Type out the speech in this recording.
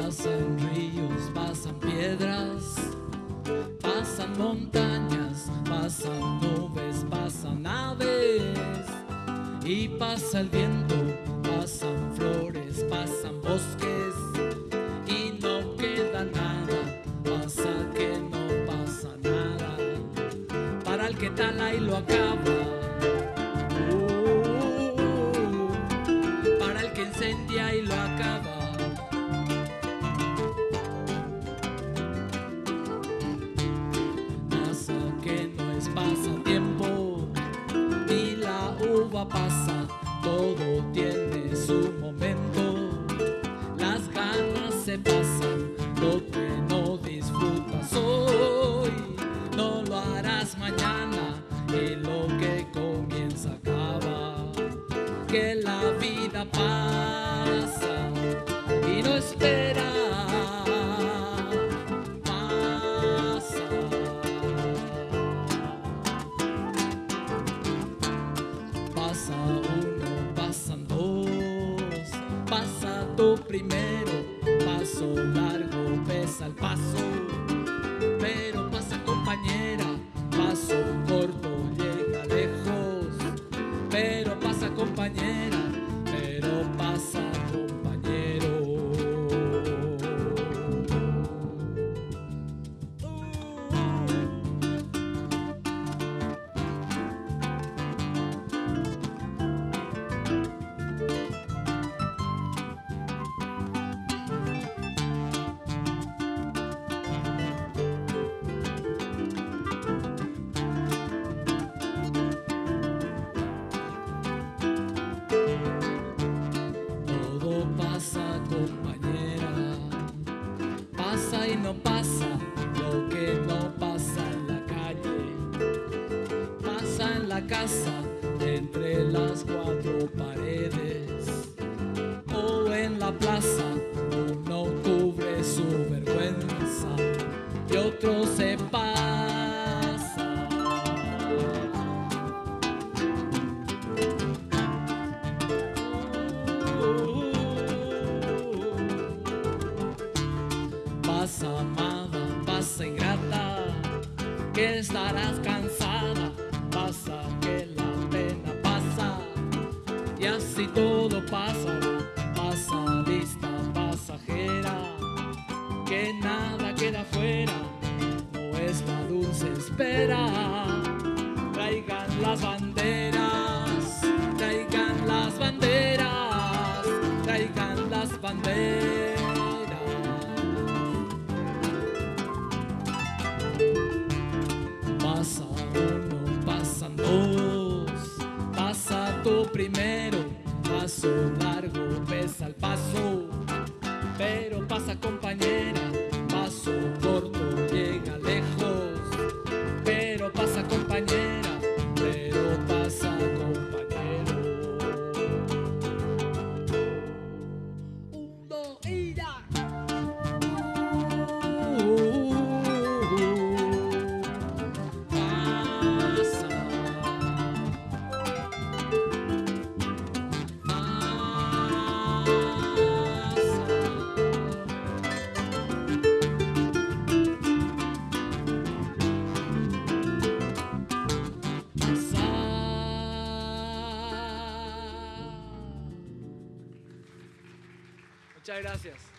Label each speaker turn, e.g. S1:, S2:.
S1: Pasan ríos, pasan piedras, pasan montañas, pasan nubes, pasan aves, y pasa el viento, pasan flores, pasan bosques, y no queda nada, pasa que no pasa nada, para el que tala y lo acaba, para el que incendia y lo acaba. Pasatiempo, ni la uva pasa, todo tiene su momento. Las ganas se pasan, lo que no disfrutas hoy, no lo harás mañana, y lo que comienza acaba. Que la vida pasa y no espera. Pasa uno, pasan dos, pasa tu primero, paso largo, pesa el paso, pero pasa compañera, paso corto, llega lejos, pero pasa compañera, pero pasa compañero. Pasa compañera, pasa y no pasa lo que no pasa en la calle, pasa en la casa, entre las cuatro paredes, o en la plaza, uno cubre su vergüenza y otro se pasa. Pasa amada, pasa ingrata, que estarás cansada, pasa que la pena pasa, y así todo pasa, pasa vista pasajera, que nada queda fuera, no es la dulce espera. Traigan las banderas, traigan las banderas, traigan las banderas. Pasa uno, pasan dos, pasa tu primero, paso largo, pesa el paso, pero pasa compañera, paso corto, llega lejos, pero pasa compañera, pero pasa compañero. Uno y ya. Muchas gracias.